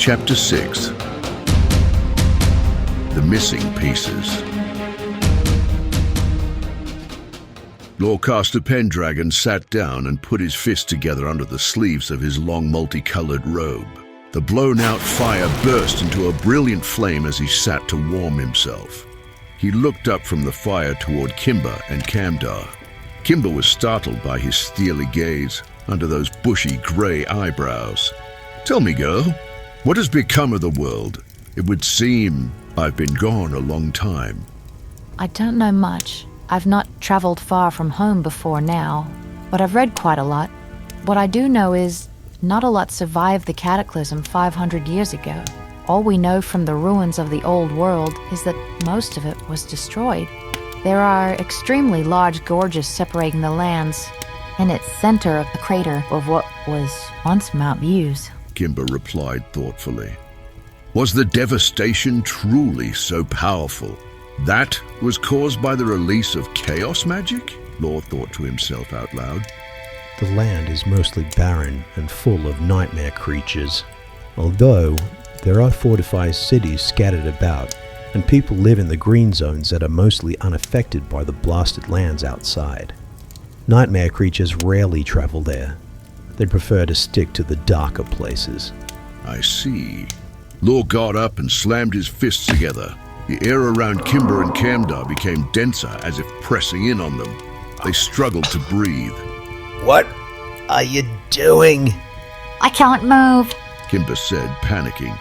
Chapter 6. The Missing Pieces. Lord Casta Pendragon sat down and put his fists together under the sleeves of his long multicolored robe. The blown-out fire burst into a brilliant flame as he sat to warm himself. He looked up from the fire toward Kimber and Camdar. Kimber was startled by his steely gaze under those bushy gray eyebrows. "Tell me, girl, what has become of the world? It would seem I've been gone a long time." I don't know much. I've not traveled far from home before now, but I've read quite a lot. What I do know is not a lot survived the Cataclysm 500 years ago. All we know from the ruins of the old world is that most of it was destroyed. There are extremely large gorges separating the lands, in its center of the crater of what was once Mount Views. Kimber replied thoughtfully. Was the devastation truly so powerful? That was caused by the release of chaos magic? Law thought to himself out loud. The land is mostly barren and full of nightmare creatures, although there are fortified cities scattered about, and people live in the green zones that are mostly unaffected by the blasted lands outside. Nightmare creatures rarely travel there. They prefer to stick to the darker places. I see. Law got up and slammed his fists together. The air around Kimber and Camdar became denser, as if pressing in on them. They struggled to breathe. "What are you doing?" I can't move. Kimber said, panicking.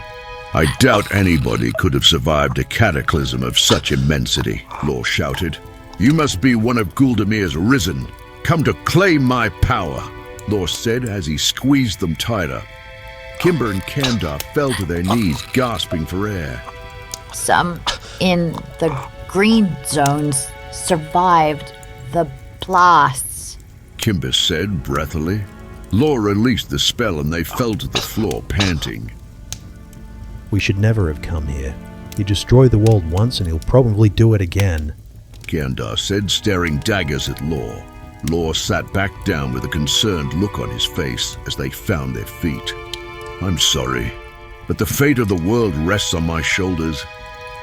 "I doubt anybody could have survived a cataclysm of such immensity," Law shouted. "You must be one of Guldamir's risen. Come to claim my power," Law said as he squeezed them tighter. Kimber and Camdar fell to their knees, gasping for air. Some in the green zones survived the blasts, Kimber said breathily. Law released the spell and they fell to the floor, panting. "We should never have come here. He destroyed the world once and he'll probably do it again," Camdar said, staring daggers at Law. Law sat back down with a concerned look on his face as they found their feet. "I'm sorry, but the fate of the world rests on my shoulders.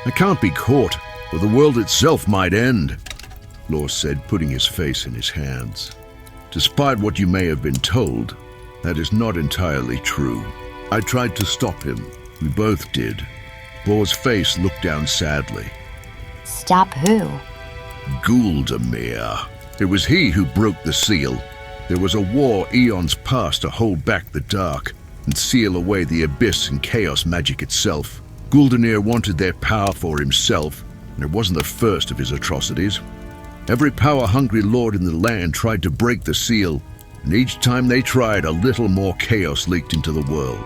I can't be caught, or the world itself might end," Law said, putting his face in his hands. "Despite what you may have been told, that is not entirely true. I tried to stop him. We both did." Law's face looked down sadly. Stop who? Guldamir. It was he who broke the seal. There was a war eons past to hold back the dark and seal away the abyss and chaos magic itself. Guldanir wanted their power for himself, and it wasn't the first of his atrocities. Every power-hungry lord in the land tried to break the seal, and each time they tried, a little more chaos leaked into the world.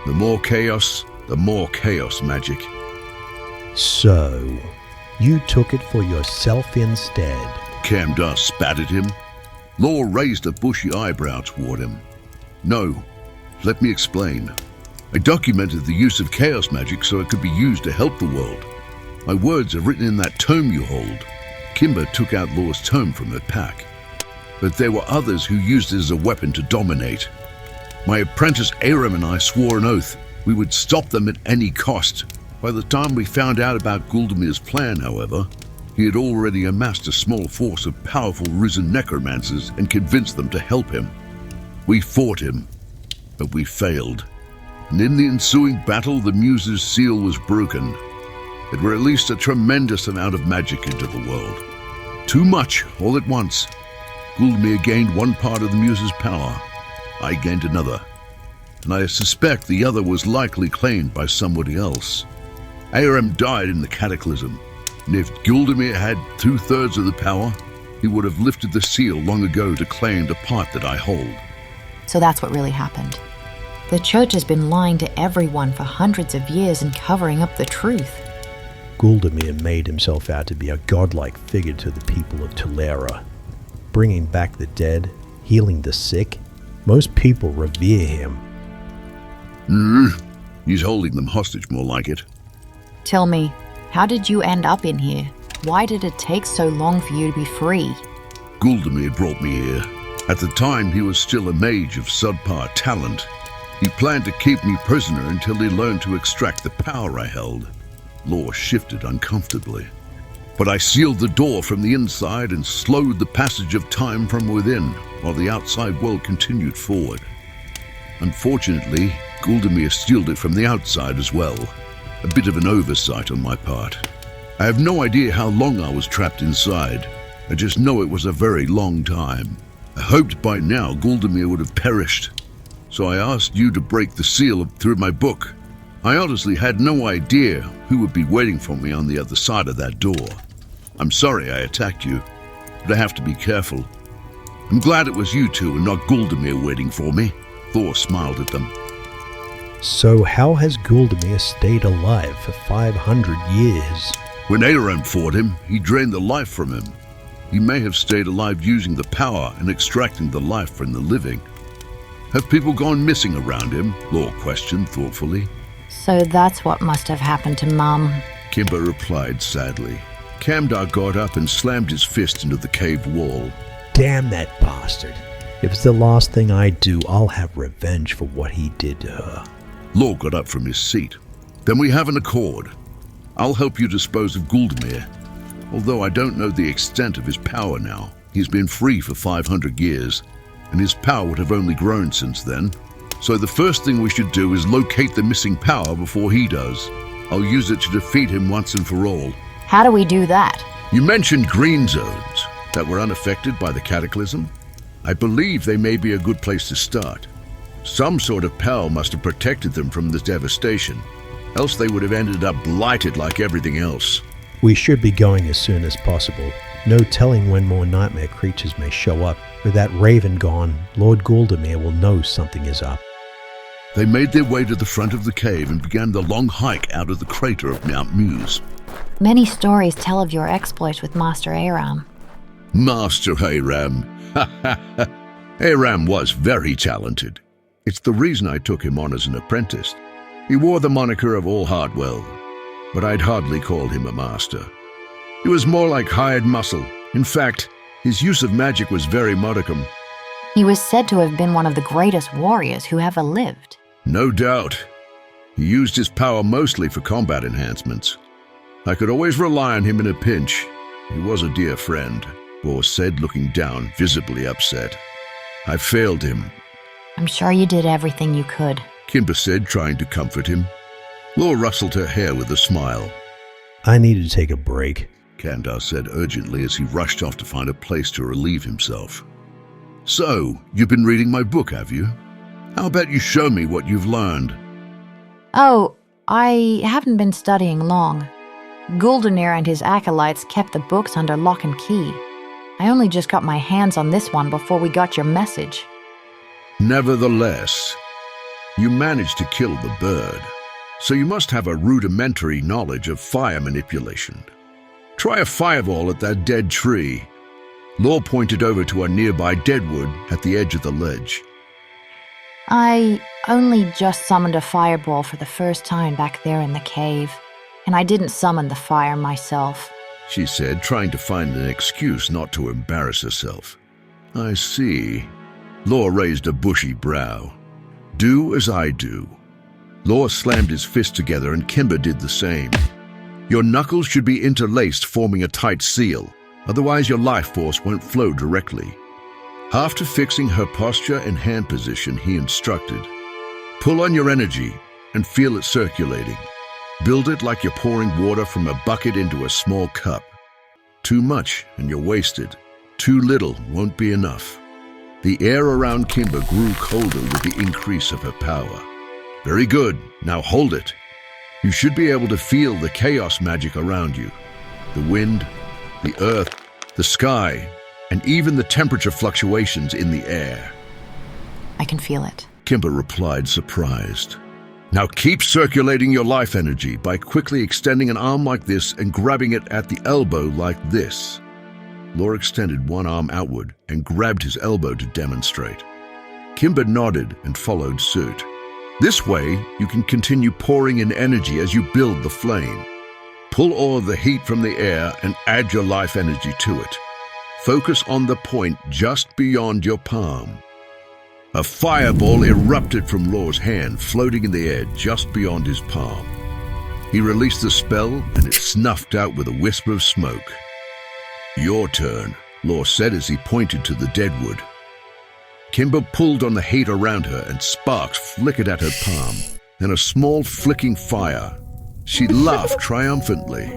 The more chaos magic. "So, you took it for yourself instead?" Camdar spat at him. Law raised a bushy eyebrow toward him. "No, let me explain. I documented the use of chaos magic so it could be used to help the world. My words are written in that tome you hold." Kimber took out Law's tome from her pack. "But there were others who used it as a weapon to dominate. My apprentice Aram and I swore an oath we would stop them at any cost. By the time we found out about Guldamir's plan, however, he had already amassed a small force of powerful risen necromancers and convinced them to help him. We fought him, but we failed. And in the ensuing battle, the Muse's seal was broken. It released a tremendous amount of magic into the world. Too much, all at once. Guldamir gained one part of the Muse's power. I gained another. And I suspect the other was likely claimed by somebody else. Aram died in the Cataclysm, and if Guldamir had 2/3 of the power, he would have lifted the seal long ago to claim the part that I hold." So that's what really happened. The church has been lying to everyone for hundreds of years and covering up the truth. Guldamir made himself out to be a godlike figure to the people of Thalaria, bringing back the dead, healing the sick. Most people revere him. He's holding them hostage, more like it. Tell me, how did you end up in here? Why did it take so long for you to be free? Guldamir brought me here. At the time, he was still a mage of subpar talent. He planned to keep me prisoner until he learned to extract the power I held. Law shifted uncomfortably. But I sealed the door from the inside and slowed the passage of time from within, while the outside world continued forward. Unfortunately, Guldamir sealed it from the outside as well. A bit of an oversight on my part. I have no idea how long I was trapped inside. I just know it was a very long time. I hoped by now Guldamir would have perished. So I asked you to break the seal through my book. I honestly had no idea who would be waiting for me on the other side of that door. I'm sorry I attacked you, but I have to be careful. I'm glad it was you two and not Guldamir waiting for me. Thor smiled at them. So how has Guldamir stayed alive for 500 years? When Aram fought him, he drained the life from him. He may have stayed alive using the power and extracting the life from the living. Have people gone missing around him? Law questioned thoughtfully. So that's what must have happened to Mum. Kimber replied sadly. Camdar got up and slammed his fist into the cave wall. Damn that bastard. If it's the last thing I do, I'll have revenge for what he did to her. Law got up from his seat. Then we have an accord. I'll help you dispose of Guldamir. Although I don't know the extent of his power now. He's been free for 500 years, and his power would have only grown since then. So the first thing we should do is locate the missing power before he does. I'll use it to defeat him once and for all. How do we do that? You mentioned green zones that were unaffected by the Cataclysm. I believe they may be a good place to start. Some sort of power must have protected them from the devastation, else they would have ended up blighted like everything else. We should be going as soon as possible. No telling when more nightmare creatures may show up. With that raven gone, Lord Guldamir will know something is up. They made their way to the front of the cave and began the long hike out of the crater of Mount Muse. Many stories tell of your exploits with Master Aram. Master Aram. Aram was very talented. It's the reason I took him on as an apprentice. He wore the moniker of All Hardwell, but I'd hardly call him a master. He was more like hired muscle. In fact, his use of magic was very modicum. He was said to have been one of the greatest warriors who ever lived. No doubt. He used his power mostly for combat enhancements. I could always rely on him in a pinch. He was a dear friend, Bor said, looking down, visibly upset. I failed him. I'm sure you did everything you could. Kimber said, trying to comfort him. Laura rustled her hair with a smile. I need to take a break, Kandar said urgently as he rushed off to find a place to relieve himself. So, you've been reading my book, have you? How about you show me what you've learned? Oh, I haven't been studying long. Guldenir and his acolytes kept the books under lock and key. I only just got my hands on this one before we got your message. Nevertheless, you managed to kill the bird, so you must have a rudimentary knowledge of fire manipulation. Try a fireball at that dead tree. Law pointed over to a nearby deadwood at the edge of the ledge. I only just summoned a fireball for the first time back there in the cave, and I didn't summon the fire myself, she said, trying to find an excuse not to embarrass herself. I see. Law raised a bushy brow. Do as I do. Law slammed his fists together and Kimber did the same. Your knuckles should be interlaced, forming a tight seal. Otherwise your life force won't flow directly. After fixing her posture and hand position, he instructed, pull on your energy and feel it circulating. Build it like you're pouring water from a bucket into a small cup. Too much and you're wasted. Too little won't be enough. The air around Kimber grew colder with the increase of her power. Very good, now hold it. You should be able to feel the chaos magic around you. The wind, the earth, the sky, and even the temperature fluctuations in the air. I can feel it, Kimber replied, surprised. Now keep circulating your life energy by quickly extending an arm like this and grabbing it at the elbow like this. Laura extended one arm outward and grabbed his elbow to demonstrate. Kimber nodded and followed suit. This way, you can continue pouring in energy as you build the flame. Pull all of the heat from the air and add your life energy to it. Focus on the point just beyond your palm. A fireball erupted from Law's hand, floating in the air just beyond his palm. He released the spell, and it snuffed out with a wisp of smoke. "Your turn," Law said as he pointed to the deadwood. Kimber pulled on the heat around her, and sparks flickered at her palm, then a small flicking fire. She laughed triumphantly.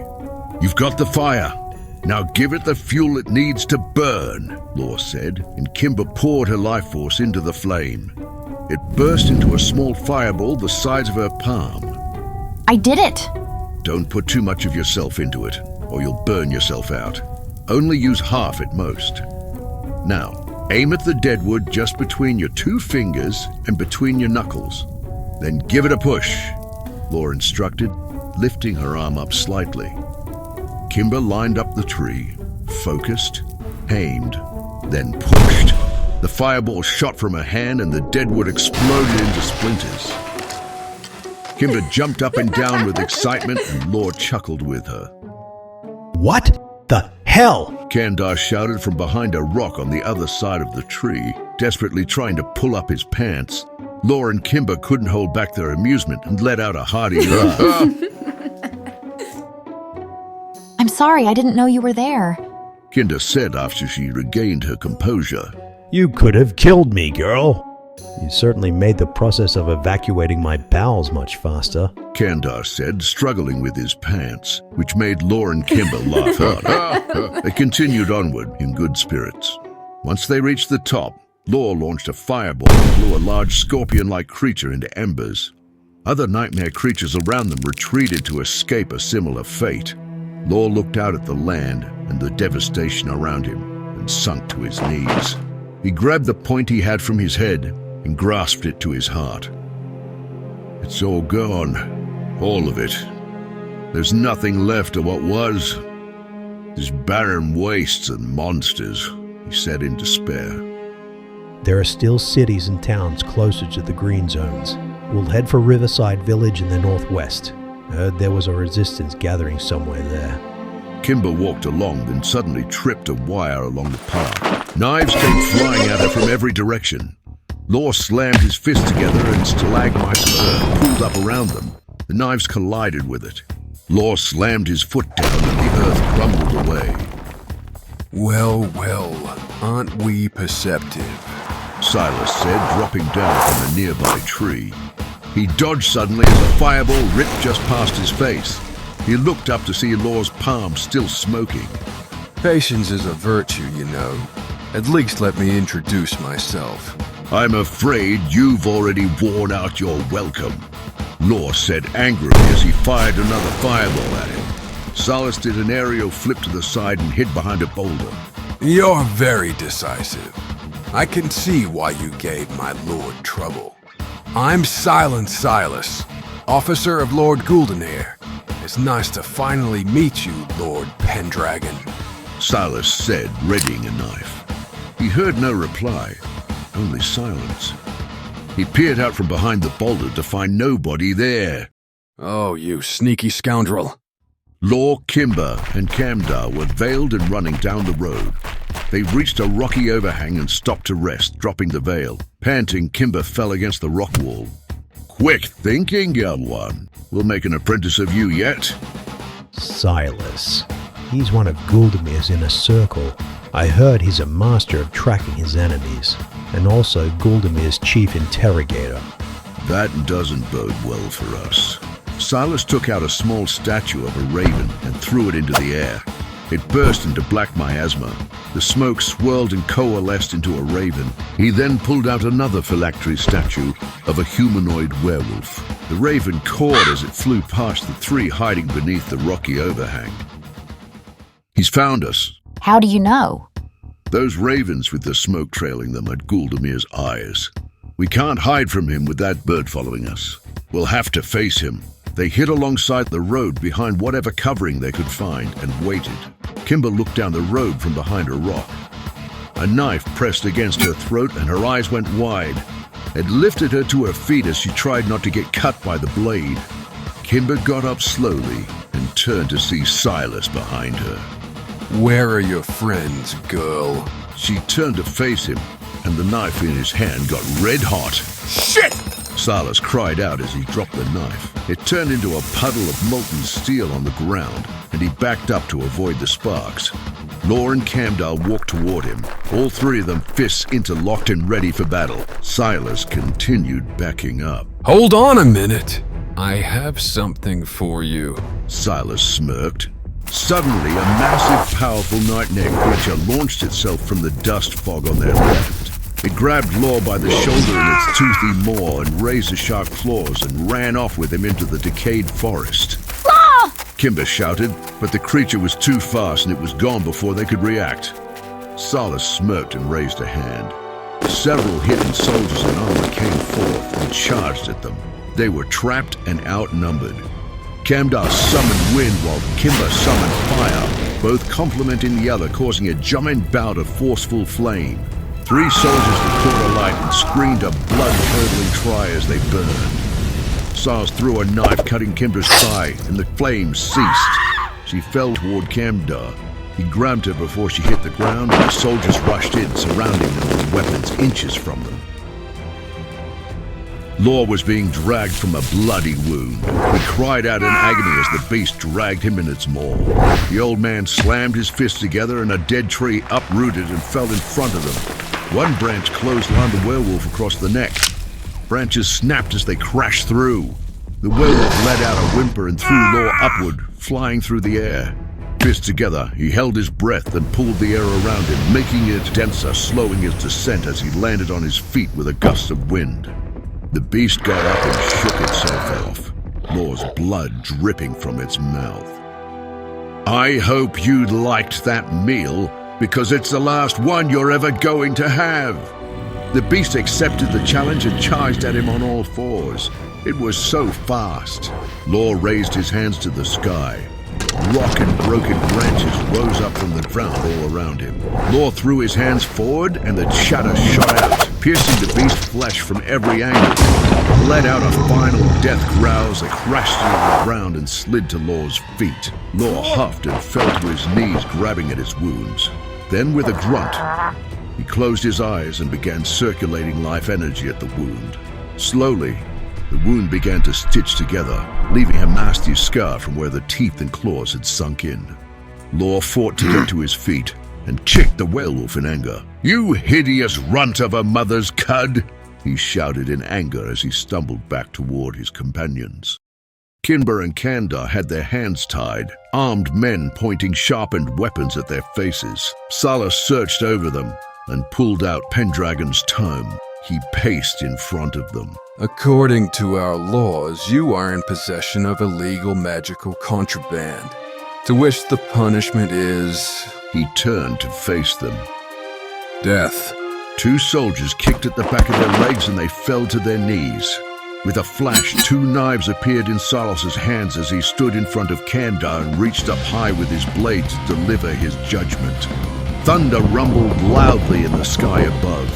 "You've got the fire. Now give it the fuel it needs to burn," Law said, and Kimber poured her life force into the flame. It burst into a small fireball the size of her palm. I did it! Don't put too much of yourself into it, or you'll burn yourself out. Only use half at most. Now, aim at the deadwood just between your 2 fingers and between your knuckles. Then give it a push, Law instructed, lifting her arm up slightly. Kimber lined up the tree, focused, aimed, then pushed. The fireball shot from her hand and the deadwood exploded into splinters. Kimber jumped up and down with excitement, and Law chuckled with her. What the hell? Kandar shouted from behind a rock on the other side of the tree, desperately trying to pull up his pants. Law and Kimber couldn't hold back their amusement and let out a hearty laugh. I'm sorry, I didn't know you were there. Kinder said after she regained her composure. You could have killed me, girl. You certainly made the process of evacuating my bowels much faster. Kandar said, struggling with his pants, which made Law and Kimber laugh harder. They continued onward in good spirits. Once they reached the top, Law launched a fireball and blew a large scorpion-like creature into embers. Other nightmare creatures around them retreated to escape a similar fate. Law looked out at the land and the devastation around him and sunk to his knees. He grabbed the point he had from his head and grasped it to his heart. It's all gone, all of it. There's nothing left of what was. There's barren wastes and monsters, he said in despair. There are still cities and towns closer to the green zones. We'll head for Riverside Village in the northwest. Heard there was a resistance gathering somewhere there. Kimber walked along, then suddenly tripped a wire along the path. Knives came flying at her from every direction. Law slammed his fists together and stalagmites of earth pooled up around them. The knives collided with it. Law slammed his foot down and the earth crumbled away. Well, aren't we perceptive? Silas said, dropping down from a nearby tree. He dodged suddenly as a fireball ripped just past his face. He looked up to see Law's palm still smoking. Patience is a virtue, you know. At least let me introduce myself. I'm afraid you've already worn out your welcome, Law said angrily as he fired another fireball at him. Silas did an aerial flip to the side and hid behind a boulder. You're very decisive. I can see why you gave my lord trouble. I'm Silent Silas, officer of Lord Guldenhair. It's nice to finally meet you, Lord Pendragon. Silas said, readying a knife. He heard no reply, only silence. He peered out from behind the boulder to find nobody there. Oh, you sneaky scoundrel. Law, Kimber, and Camdar were veiled and running down the road. They reached a rocky overhang and stopped to rest, dropping the veil. Panting, Kimber fell against the rock wall. Quick thinking, young one. We'll make an apprentice of you yet. Silas. He's one of Guldamir's inner circle. I heard he's a master of tracking his enemies, and also Guldamir's chief interrogator. That doesn't bode well for us. Silas took out a small statue of a raven and threw it into the air. It burst into black miasma. The smoke swirled and coalesced into a raven. He then pulled out another phylactery statue of a humanoid werewolf. The raven cawed as it flew past the three hiding beneath the rocky overhang. He's found us. How do you know? Those ravens with the smoke trailing them had Guldamir's eyes. We can't hide from him with that bird following us. We'll have to face him. They hid alongside the road behind whatever covering they could find and waited. Kimber looked down the road from behind a rock. A knife pressed against her throat and her eyes went wide. It lifted her to her feet as she tried not to get cut by the blade. Kimber got up slowly and turned to see Silas behind her. Where are your friends, girl? She turned to face him. and the knife in his hand got red hot. Shit! Silas cried out as he dropped the knife. It turned into a puddle of molten steel on the ground, and he backed up to avoid the sparks. Law and Camdar walked toward him, all three of them fists interlocked and ready for battle. Silas continued backing up. Hold on a minute. I have something for you. Silas smirked. Suddenly, a massive, powerful nightmare creature launched itself from the dust fog on their left. It grabbed Law by the shoulder in its toothy maw and razor-sharp claws and ran off with him into the decayed forest. Law! Kimber shouted, but the creature was too fast and it was gone before they could react. Silas smirked and raised a hand. Several hidden soldiers in armor came forth and charged at them. They were trapped and outnumbered. Camdar summoned wind while Kimber summoned fire, both complementing the other, causing a giant bout of forceful flame. Three soldiers were caught alight and screamed a blood-curdling cry as they burned. Silas threw a knife, cutting Kimber's thigh, and the flames ceased. She fell toward Camdar. He grabbed her before she hit the ground, and the soldiers rushed in, surrounding them with weapons inches from them. Law was being dragged from a bloody wound. He cried out in agony as the beast dragged him in its maw. The old man slammed his fists together and a dead tree uprooted and fell in front of them. One branch clotheslined the werewolf across the neck. Branches snapped as they crashed through. The werewolf let out a whimper and threw Law upward, flying through the air. Fists together, he held his breath and pulled the air around him, making it denser, slowing his descent as he landed on his feet with a gust of wind. The beast got up and shook itself off, Law's blood dripping from its mouth. I hope you liked that meal, because it's the last one you're ever going to have. The beast accepted the challenge and charged at him on all fours. It was so fast. Law raised his hands to the sky. Rock and broken branches rose up from the ground all around him. Law threw his hands forward and the shatter shot out, piercing the beast's flesh from every angle. It let out a final death growl as it crashed into the ground and slid to Law's feet. Law huffed and fell to his knees, grabbing at his wounds. Then with a grunt, he closed his eyes and began circulating life energy at the wound. Slowly, the wound began to stitch together, leaving a nasty scar from where the teeth and claws had sunk in. Law fought to get to his feet and kicked the werewolf in anger. "You hideous runt of a mother's cud!" he shouted in anger as he stumbled back toward his companions. Kimber and Camdar had their hands tied, armed men pointing sharpened weapons at their faces. Silas searched over them and pulled out Pendragon's tome. He paced in front of them. According to our laws, you are in possession of illegal magical contraband, to which the punishment is... He turned to face them. death. Two soldiers kicked at the back of their legs and they fell to their knees. With a flash, two knives appeared in Silas's hands as he stood in front of Camdar and reached up high with his blade to deliver his judgment. Thunder rumbled loudly in the sky above.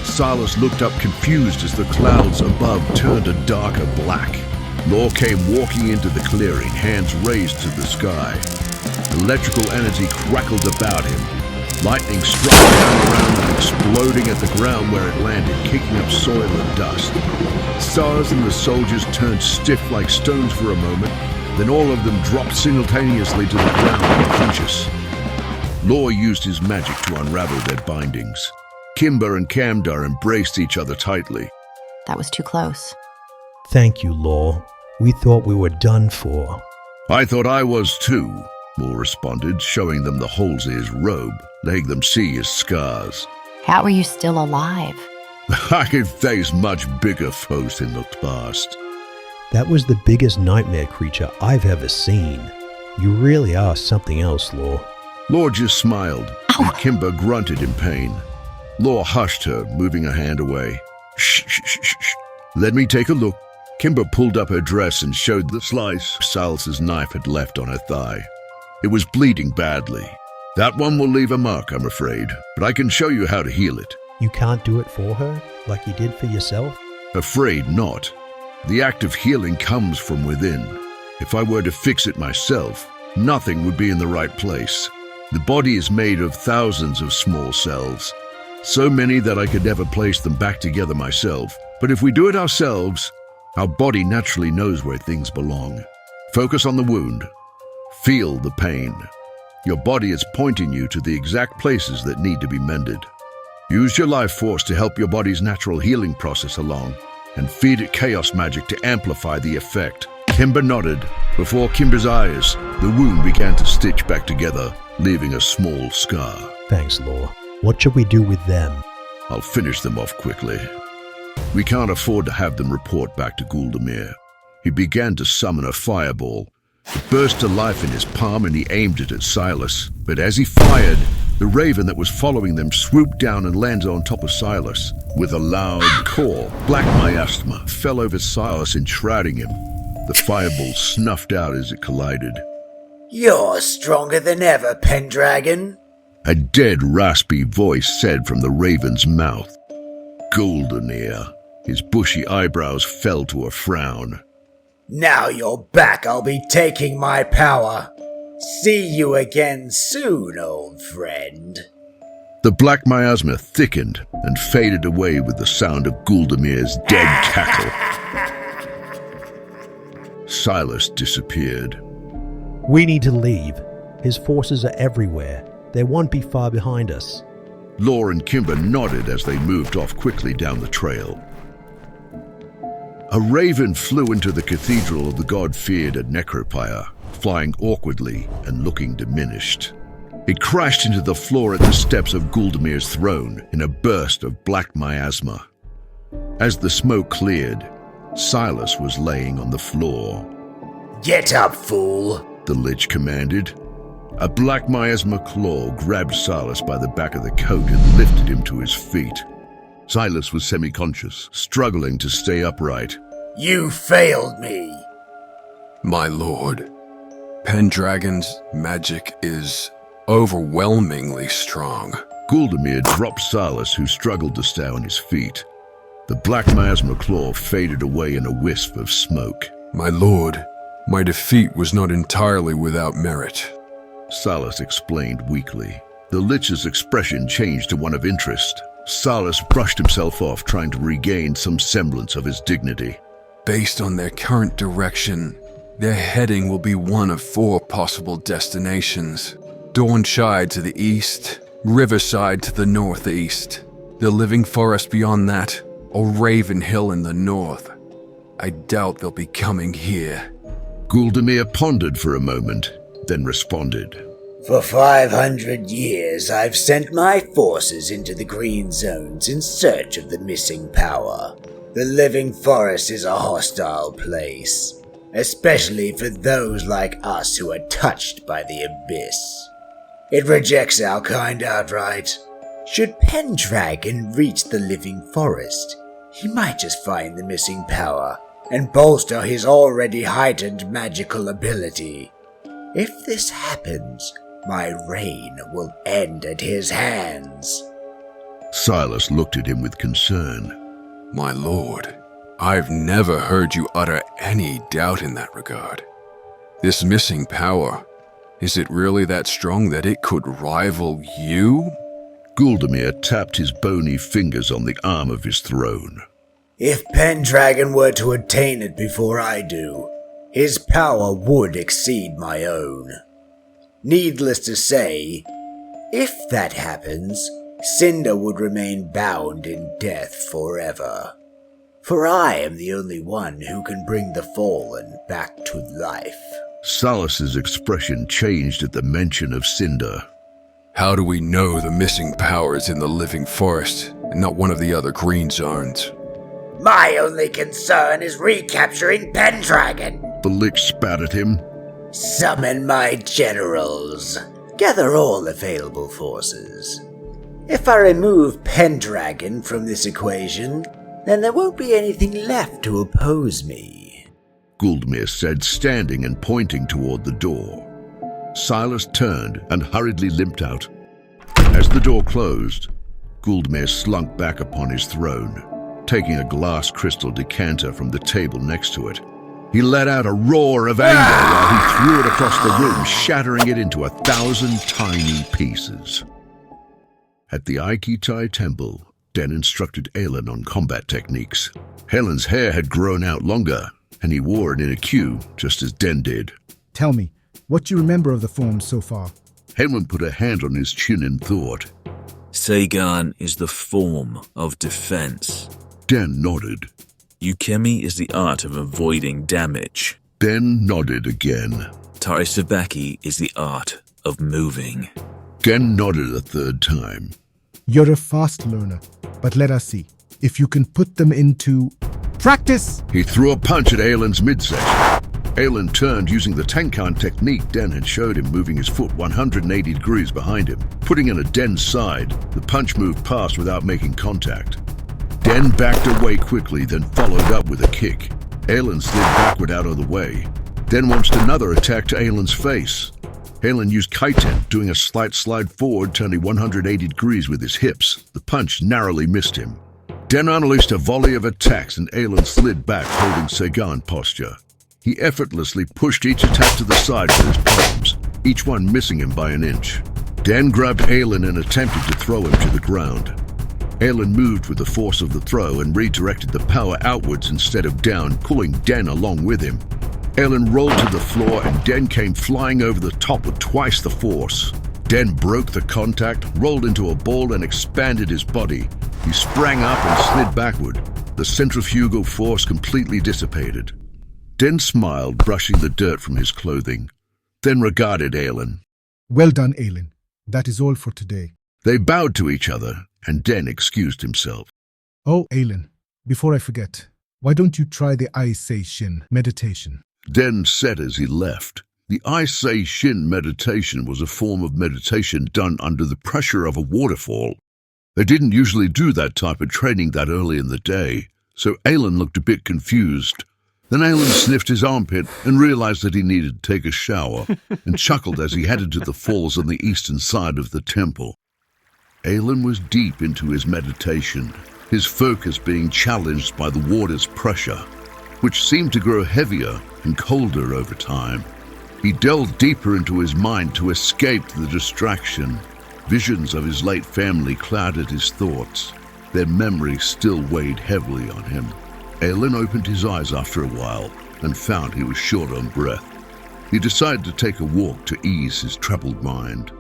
Silas looked up confused as the clouds above turned a darker black. Law came walking into the clearing, hands raised to the sky. Electrical energy crackled about him. Lightning struck down around him, exploding at the ground where it landed, kicking up soil and dust. Stars and the soldiers turned stiff like stones for a moment, then all of them dropped simultaneously to the ground unconscious. Law used his magic to unravel their bindings. Kimber and Camdar embraced each other tightly. That was too close. Thank you, Law. We thought we were done for. I thought I was too, Law responded, showing them the holes in his robe, letting them see his scars. How are you still alive? I have faced much bigger foes in the past. That was the biggest nightmare creature I've ever seen. You really are something else, Law. Law just smiled, and Kimber grunted in pain. Law hushed her, moving her hand away. Shh, shh, shh, shh, shh. Let me take a look. Kimber pulled up her dress and showed the slice Silas's knife had left on her thigh. It was bleeding badly. That one will leave a mark, I'm afraid, but I can show you how to heal it. You can't do it for her, like you did for yourself? Afraid not. The act of healing comes from within. If I were to fix it myself, nothing would be in the right place. The body is made of thousands of small cells. So many that I could never place them back together myself. But if we do it ourselves, our body naturally knows where things belong. Focus on the wound. Feel the pain. Your body is pointing you to the exact places that need to be mended. Use your life force to help your body's natural healing process along, and feed it chaos magic to amplify the effect. Kimber nodded. Before Kimber's eyes, the wound began to stitch back together, leaving a small scar. Thanks, Law. What should we do with them? I'll finish them off quickly. We can't afford to have them report back to Guldamir. He began to summon a fireball. It burst to life in his palm and he aimed it at Silas. But as he fired, the raven that was following them swooped down and landed on top of Silas. With a loud call, black miasma fell over Silas, enshrouding him. The fireball snuffed out as it collided. "You're stronger than ever, Pendragon," A dead, raspy voice said from the raven's mouth. Guldamir. His bushy eyebrows fell to a frown. "Now you're back, I'll be taking my power. See you again soon, old friend." The black miasma thickened and faded away with the sound of Guldamir's dead cackle. Silas disappeared. We need to leave. His forces are everywhere. They won't be far behind us. Law and Kimber nodded as they moved off quickly down the trail. A raven flew into the cathedral of the god feared at Necropia, flying awkwardly and looking diminished. It crashed into the floor at the steps of Guldamir's throne in a burst of black miasma. As the smoke cleared, Silas was laying on the floor. "Get up, fool," the Lich commanded. A black miasma claw grabbed Silas by the back of the coat and lifted him to his feet. Silas was semi-conscious, struggling to stay upright. "You failed me." My lord, Pendragon's magic is overwhelmingly strong. Guldamir dropped Silas, who struggled to stay on his feet. The black miasma claw faded away in a wisp of smoke. My lord, my defeat was not entirely without merit. Silas explained weakly. The Lich's expression changed to one of interest. Silas brushed himself off, trying to regain some semblance of his dignity. Based on their current direction, their heading will be one of 4 possible destinations. Dawnshide to the east, Riverside to the northeast, the Living Forest beyond that, or Raven Hill in the north. I doubt they'll be coming here. Guldamir pondered for a moment, then responded. "For 500 years, I've sent my forces into the green zones in search of the missing power. The Living Forest is a hostile place, especially for those like us who are touched by the abyss. It rejects our kind outright. Should Pendragon reach the Living Forest, he might just find the missing power and bolster his already heightened magical ability. If this happens, my reign will end at his hands." Silas looked at him with concern. My lord, I've never heard you utter any doubt in that regard. This missing power, is it really that strong that it could rival you? Guldamir tapped his bony fingers on the arm of his throne. "If Pendragon were to attain it before I do, his power would exceed my own. Needless to say, if that happens, Cinder would remain bound in death forever. For I am the only one who can bring the fallen back to life." Silas's expression changed at the mention of Cinder. How do we know the missing power is in the Living Forest and not one of the other green zones? "My only concern is recapturing Pendragon." The Lich spat at him. "Summon my generals. Gather all available forces. If I remove Pendragon from this equation, then there won't be anything left to oppose me," Guldamir said, standing and pointing toward the door. Silas turned and hurriedly limped out. As the door closed, Guldamir slunk back upon his throne, taking a glass crystal decanter from the table next to it. He let out a roar of anger while he threw it across the room, shattering it into 1,000 tiny pieces. At the Aikitai temple, Den instructed Aelin on combat techniques. Aelin's hair had grown out longer, and he wore it in a queue, just as Den did. Tell me, what do you remember of the forms so far? Aelin put a hand on his chin in thought. Seigan is the form of defense. Den nodded. Yukemi is the art of avoiding damage. Den nodded again. Tarisabaki is the art of moving. Den nodded a third time. You're a fast learner, but let us see if you can put them into practice. He threw a punch at Aelin's midsection. Aelin turned using the Tenkan technique Den had showed him, moving his foot 180 degrees behind him. Putting in a Den's side, the punch moved past without making contact. Den backed away quickly, then followed up with a kick. Aelin slid backward out of the way. Den launched another attack to Aelin's face. Aelin used Kaiten, doing a slight slide forward, turning 180 degrees with his hips. The punch narrowly missed him. Den unleashed a volley of attacks, and Aelin slid back, holding Seigan posture. He effortlessly pushed each attack to the side with his palms, each one missing him by an inch. Den grabbed Aelin and attempted to throw him to the ground. Aelin moved with the force of the throw and redirected the power outwards instead of down, pulling Den along with him. Aelin rolled to the floor, and Den came flying over the top with twice the force. Den broke the contact, rolled into a ball, and expanded his body. He sprang up and slid backward. The centrifugal force completely dissipated. Den smiled, brushing the dirt from his clothing, then regarded Aelin. Well done, Aelin. That is all for today. They bowed to each other, and Den excused himself. Oh, Aelin, before I forget, why don't you try the I Say Shin meditation? Den said as he left. The I Say Shin meditation was a form of meditation done under the pressure of a waterfall. They didn't usually do that type of training that early in the day, so Aelin looked a bit confused. Then Aelin sniffed his armpit and realized that he needed to take a shower, and chuckled as he headed to the falls on the eastern side of the temple. Aelin was deep into his meditation, his focus being challenged by the water's pressure, which seemed to grow heavier and colder over time. He delved deeper into his mind to escape the distraction. Visions of his late family clouded his thoughts. Their memories still weighed heavily on him. Aelin opened his eyes after a while and found he was short on breath. He decided to take a walk to ease his troubled mind.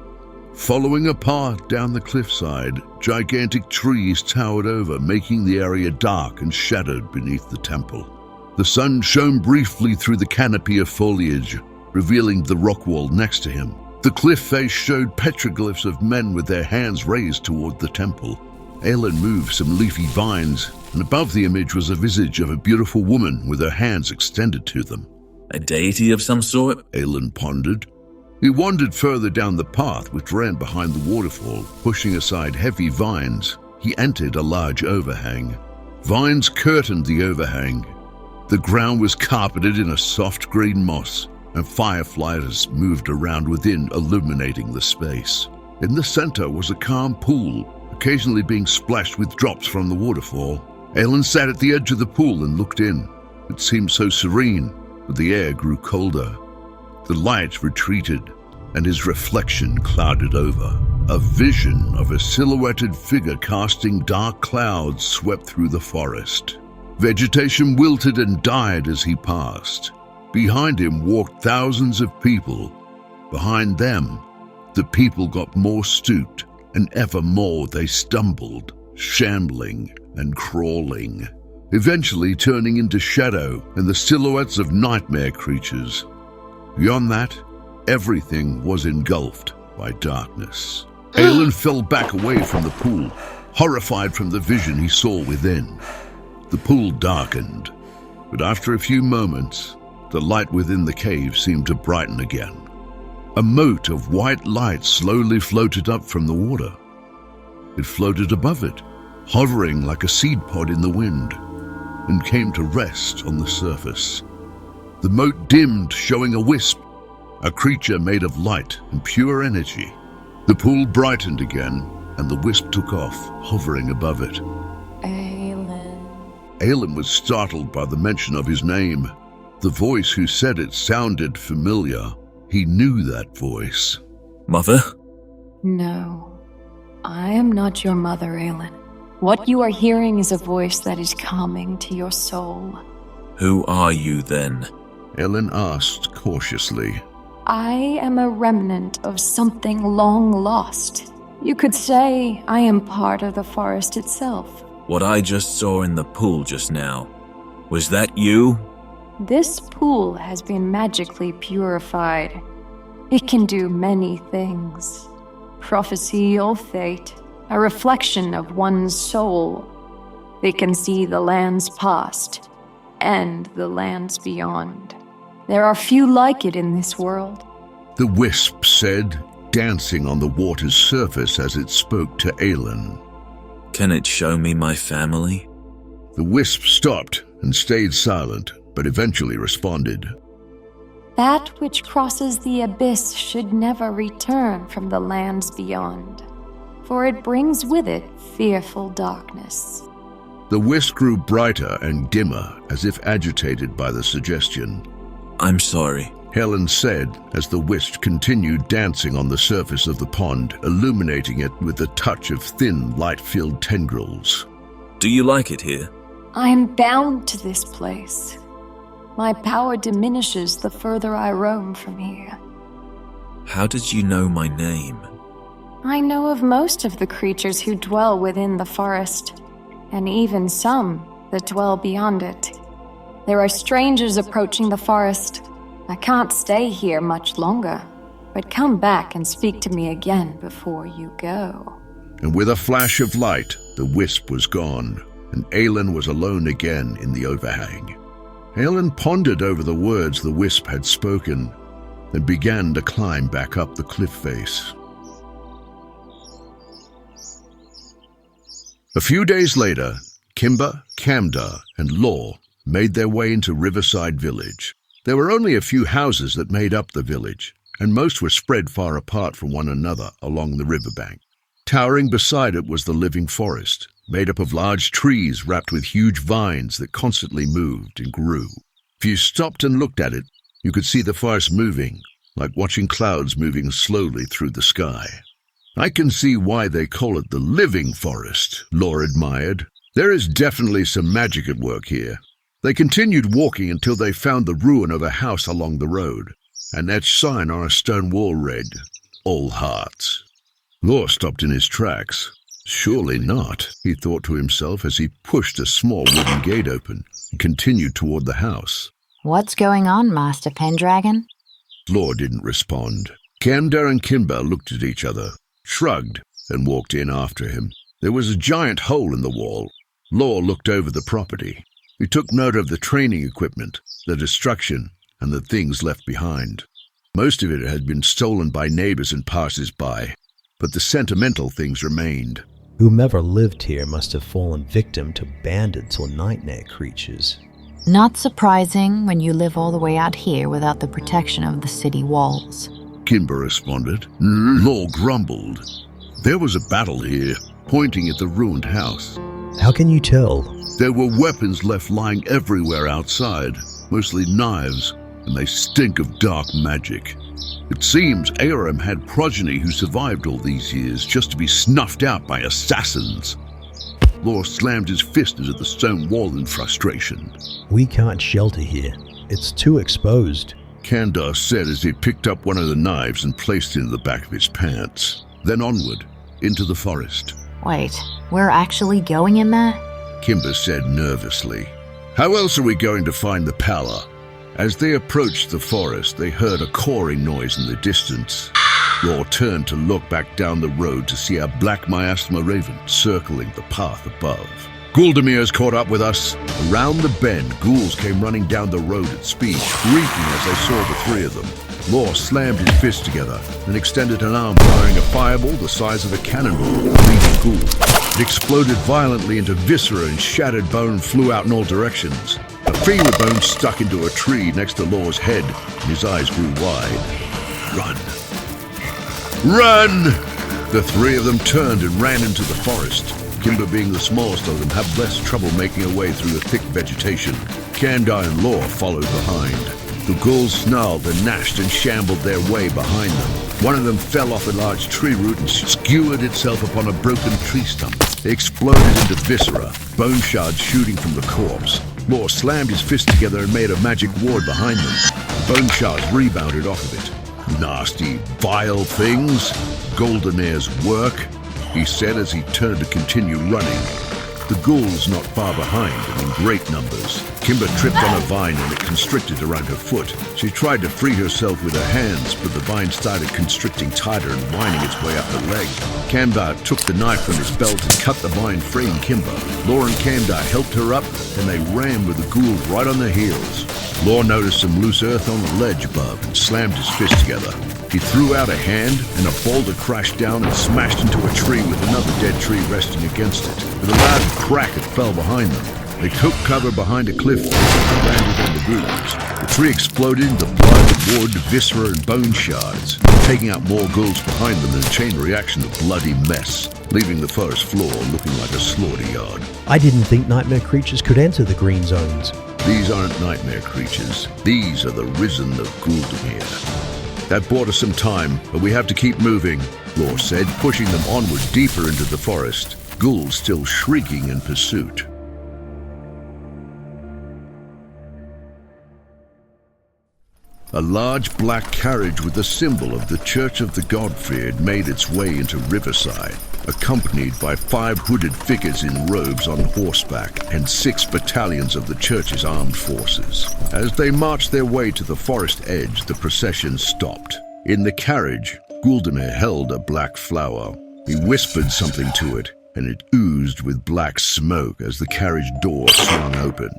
Following a path down the cliffside, gigantic trees towered over, making the area dark and shadowed beneath the temple. The sun shone briefly through the canopy of foliage, revealing the rock wall next to him. The cliff face showed petroglyphs of men with their hands raised toward the temple. Aelin moved some leafy vines, and above the image was a visage of a beautiful woman with her hands extended to them. A deity of some sort? Aelin pondered. He wandered further down the path which ran behind the waterfall. Pushing aside heavy vines, he entered a large overhang. Vines curtained the overhang. The ground was carpeted in a soft green moss, and fireflies moved around within, illuminating the space. In the center was a calm pool, occasionally being splashed with drops from the waterfall. Aelin sat at the edge of the pool and looked in. It seemed so serene, but the air grew colder. The light retreated, and his reflection clouded over. A vision of a silhouetted figure casting dark clouds swept through the forest. Vegetation wilted and died as he passed. Behind him walked thousands of people. Behind them, the people got more stooped, and ever more they stumbled, shambling and crawling, eventually turning into shadow and the silhouettes of nightmare creatures. Beyond that, everything was engulfed by darkness. Aelin fell back away from the pool, horrified from the vision he saw within. The pool darkened, but after a few moments, the light within the cave seemed to brighten again. A mote of white light slowly floated up from the water. It floated above it, hovering like a seed pod in the wind, and came to rest on the surface. The mote dimmed, showing a wisp, a creature made of light and pure energy. The pool brightened again, and the wisp took off, hovering above it. Aelin was startled by the mention of his name. The voice who said it sounded familiar. He knew that voice. Mother? No, I am not your mother, Aelin. What you are hearing is a voice that is calming to your soul. Who are you then? Ellen asked cautiously. I am a remnant of something long lost. You could say I am part of the forest itself. What I just saw in the pool just now, was that you? This pool has been magically purified. It can do many things. Prophecy or fate, a reflection of one's soul. It can see the lands past and the lands beyond. There are few like it in this world. The wisp said, dancing on the water's surface as it spoke to Aelin. Can it show me my family? The wisp stopped and stayed silent, but eventually responded. That which crosses the abyss should never return from the lands beyond, for it brings with it fearful darkness. The wisp grew brighter and dimmer, as if agitated by the suggestion. I'm sorry. Helen said as the wisp continued dancing on the surface of the pond, illuminating it with a touch of thin, light-filled tendrils. Do you like it here? I am bound to this place. My power diminishes the further I roam from here. How did you know my name? I know of most of the creatures who dwell within the forest, and even some that dwell beyond it. There are strangers approaching the forest. I can't stay here much longer, but come back and speak to me again before you go. And with a flash of light, the wisp was gone, and Aelin was alone again in the overhang. Aelin pondered over the words the wisp had spoken, and began to climb back up the cliff face. A few days later, Kimber, Camda, and Law made their way into Riverside Village. There were only a few houses that made up the village, and most were spread far apart from one another along the riverbank. Towering beside it was the living forest, made up of large trees wrapped with huge vines that constantly moved and grew. If you stopped and looked at it, you could see the forest moving, like watching clouds moving slowly through the sky. I can see why they call it the living forest, Law admired. There is definitely some magic at work here. They continued walking until they found the ruin of a house along the road. An etched sign on a stone wall read, "All Hearts." Law stopped in his tracks. Surely not, he thought to himself as he pushed a small wooden gate open and continued toward the house. What's going on, Master Pendragon? Law didn't respond. Camda and Kimber looked at each other, shrugged, and walked in after him. There was a giant hole in the wall. Law looked over the property. He took note of the training equipment, the destruction, and the things left behind. Most of it had been stolen by neighbors and passers-by, but the sentimental things remained. Whomever lived here must have fallen victim to bandits or nightmare creatures. Not surprising when you live all the way out here without the protection of the city walls. Kimber responded. Law grumbled. There was a battle here, pointing at the ruined house. How can you tell? There were weapons left lying everywhere outside, mostly knives, and they stink of dark magic. It seems Aram had progeny who survived all these years just to be snuffed out by assassins. Law slammed his fist into the stone wall in frustration. We can't shelter here. It's too exposed. Kandar said as he picked up one of the knives and placed it in the back of his pants. Then onward, into the forest. Wait, we're actually going in there? Kimber said nervously. How else are we going to find the power? As they approached the forest, they heard a cawing noise in the distance. Law turned to look back down the road to see a black miasma raven circling the path above. Guldamir's caught up with us. Around the bend, ghouls came running down the road at speed, shrieking as they saw the three of them. Law slammed his fists together and extended an arm, firing a fireball the size of a cannonball at the leading ghoul. It exploded violently into viscera and shattered bone flew out in all directions. A finger bone stuck into a tree next to Law's head, and his eyes grew wide. Run! Run! The three of them turned and ran into the forest. Kimber, being the smallest of them, had less trouble making a way through the thick vegetation. Kandai and Law followed behind. The ghouls snarled and gnashed and shambled their way behind them. One of them fell off a large tree root and skewered itself upon a broken tree stump. It exploded into viscera, bone shards shooting from the corpse. Law slammed his fist together and made a magic ward behind them. Bone shards rebounded off of it. Nasty, vile things. Goldenair's work, he said as he turned to continue running. The ghouls not far behind and in great numbers. Kimber tripped on a vine and it constricted around her foot. She tried to free herself with her hands, but the vine started constricting tighter and winding its way up her leg. Camdar took the knife from his belt and cut the vine, freeing Kimber. Law and Camdar helped her up, and they ran with the ghouls right on their heels. Law noticed some loose earth on the ledge above and slammed his fist together. He threw out a hand, and a boulder crashed down and smashed into a tree with another dead tree resting against it. With a loud crack, it fell behind them. They took cover behind a cliff face and landed on the roots. The tree exploded into blood, wood, viscera, and bone shards, taking out more ghouls behind them in a chain reaction of bloody mess, leaving the forest floor looking like a slaughter yard. I didn't think nightmare creatures could enter the green zones. These aren't nightmare creatures. These are the risen of Guldamir. That bought us some time, but we have to keep moving, Law said, pushing them onward deeper into the forest, ghouls still shrieking in pursuit. A large black carriage with the symbol of the Church of the God-Feared made its way into Riverside, accompanied by 5 hooded figures in robes on horseback and 6 battalions of the church's armed forces. As they marched their way to the forest edge, the procession stopped. In the carriage, Guldamir held a black flower. He whispered something to it, and it oozed with black smoke as the carriage door swung open.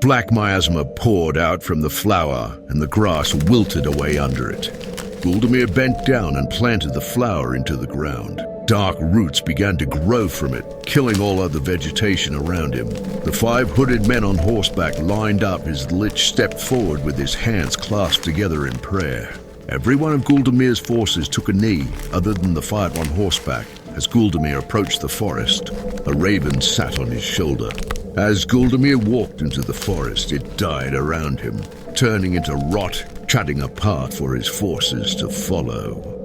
Black miasma poured out from the flower, and the grass wilted away under it. Guldamir bent down and planted the flower into the ground. Dark roots began to grow from it, killing all other vegetation around him. The 5 hooded men on horseback lined up as the Lich stepped forward with his hands clasped together in prayer. Every one of Guldamir's forces took a knee, other than the 5 on horseback. As Guldamir approached the forest, a raven sat on his shoulder. As Guldamir walked into the forest, it died around him, turning into rot, cutting a path for his forces to follow.